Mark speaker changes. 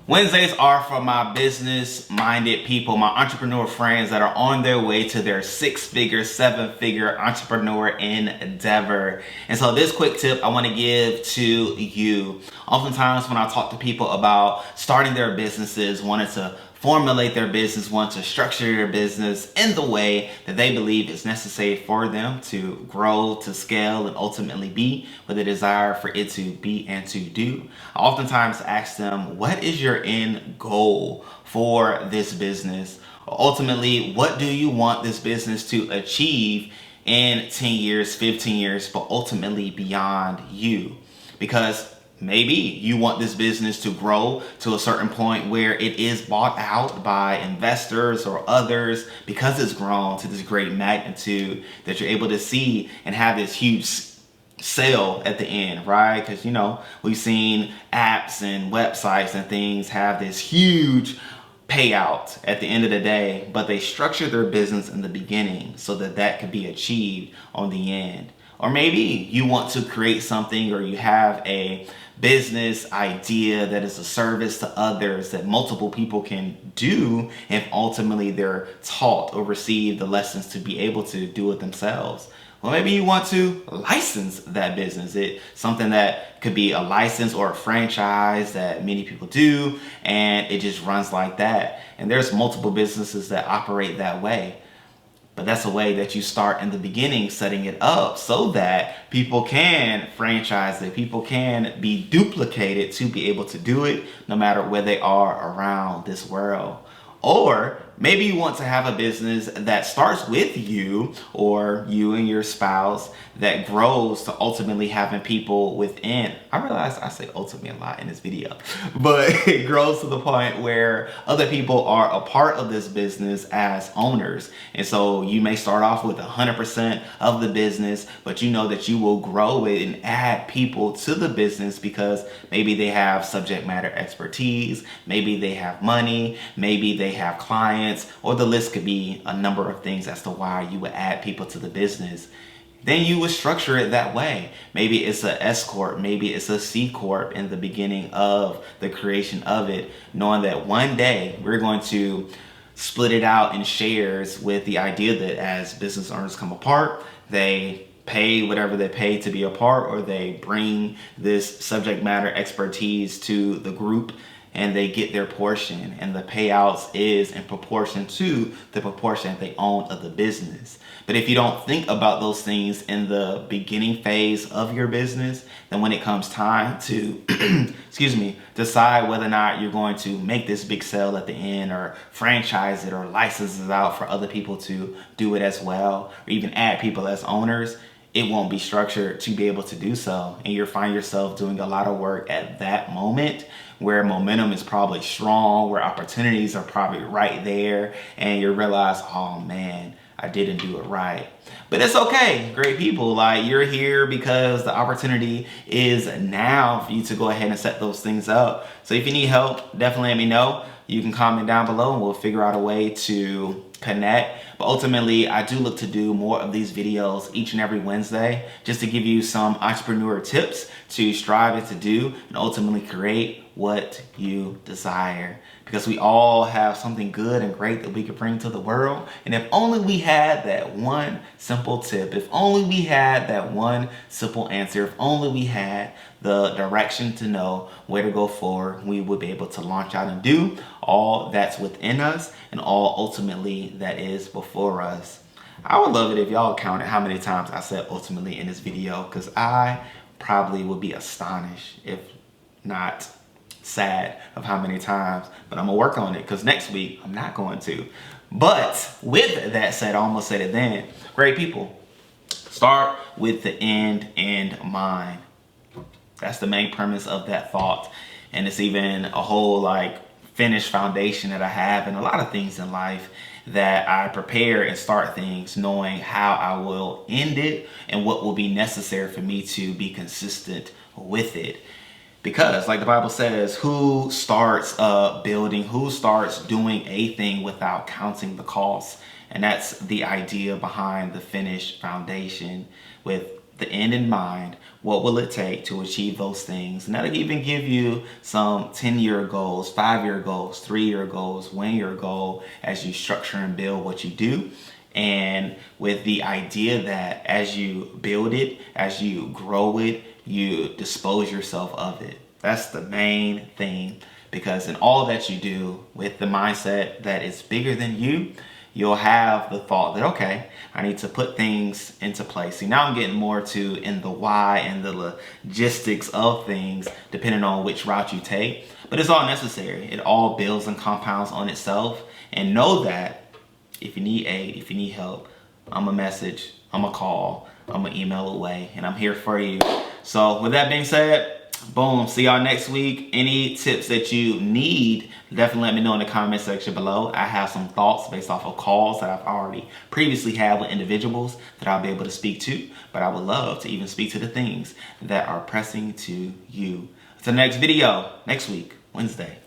Speaker 1: Wednesdays are for my business-minded people, my entrepreneur friends that are on their way to their six-figure, seven-figure entrepreneur endeavor. And so this quick tip I want to give to you. Oftentimes when I talk to people about starting their businesses, wanting to formulate their business, want to structure their business in the way that they believe is necessary for them to grow, to scale, and ultimately be what they desire for it to be and to do. I oftentimes ask them, what is your end goal for this business? Ultimately, what do you want this business to achieve in 10 years, 15 years, but ultimately beyond you? Because maybe you want this business to grow to a certain point where it is bought out by investors or others because it's grown to this great magnitude that you're able to see and have this huge sale at the end, right? Because, we've seen apps and websites and things have this huge payout at the end of the day, but they structure their business in the beginning so that that could be achieved on the end. Or maybe you want to create something, or you have a business idea that is a service to others that multiple people can do if ultimately they're taught or receive the lessons to be able to do it themselves. Well, maybe you want to license that business. It's something that could be a license or a franchise that many people do, and it just runs like that. And there's multiple businesses that operate that way. But that's a way that you start in the beginning, setting it up so that people can franchise it, people can be duplicated to be able to do it no matter where they are around this world. Or maybe you want to have a business that starts with you or you and your spouse that grows to ultimately having people within. I realize I say ultimately a lot in this video, but it grows to the point where other people are a part of this business as owners. And so you may start off with 100% of the business, but you know that you will grow it and add people to the business because maybe they have subject matter expertise, maybe they have money, maybe they have clients, or the list could be a number of things as to why you would add people to the business. Then you would structure it that way. Maybe it's a S Corp, maybe it's a C Corp in the beginning of the creation of it, knowing that one day we're going to split it out in shares with the idea that as business owners come apart, they pay whatever they pay to be a part, or they bring this subject matter expertise to the group and they get their portion, and the payouts is in proportion to the proportion they own of the business. But if you don't think about those things in the beginning phase of your business, then when it comes time to decide whether or not you're going to make this big sale at the end, or franchise it, or license it out for other people to do it as well, or even add people as owners, it won't be structured to be able to do so. And you'll find yourself doing a lot of work at that moment where momentum is probably strong, where opportunities are probably right there, and you realize, oh man, I didn't do it right. But it's okay, great people. Like, you're here because the opportunity is now for you to go ahead and set those things up. So if you need help, definitely let me know. You can comment down below and we'll figure out a way to connect. But ultimately, I do look to do more of these videos each and every Wednesday just to give you some entrepreneur tips to strive and to do and ultimately create what you desire. Because we all have something good and great that we could bring to the world. And if only we had that one simple tip, if only we had that one simple answer, if only we had the direction to know where to go forward, we would be able to launch out and do all that's within us and all ultimately that is before us. I would love it if y'all counted how many times I said ultimately in this video, because I probably would be astonished, if not sad, of how many times. But I'm gonna work on it, because next week I'm not going to. But with that said, I almost said it then. Great people, start with the end in mind. That's the main premise of that thought. And it's even a whole finished foundation that I have in a lot of things in life, that I prepare and start things knowing how I will end it and what will be necessary for me to be consistent with it. Because like the Bible says, who starts building, who starts doing a thing without counting the cost? And that's the idea behind the finished foundation, with the end in mind. What will it take to achieve those things? And that'll even give you some 10-year goals, 5-year goals, 3-year goals, 1-year goal as you structure and build what you do. And with the idea that as you build it, as you grow it, you dispose yourself of it. That's the main thing, because in all that you do with the mindset that it's bigger than you, you'll have the thought that, okay, I need to put things into place. See, now I'm getting more to in the why and the logistics of things, depending on which route you take. But it's all necessary. It all builds and compounds on itself. And know that if you need aid, if you need help, I'm a message, I'm a call, I'm an email away, and I'm here for you. So with that being said, boom, see y'all next week. Any tips that you need, definitely let me know in the comment section below. I have some thoughts based off of calls that I've already previously had with individuals that I'll be able to speak to, but I would love to even speak to the things that are pressing to you. Until the next video, next week, Wednesday.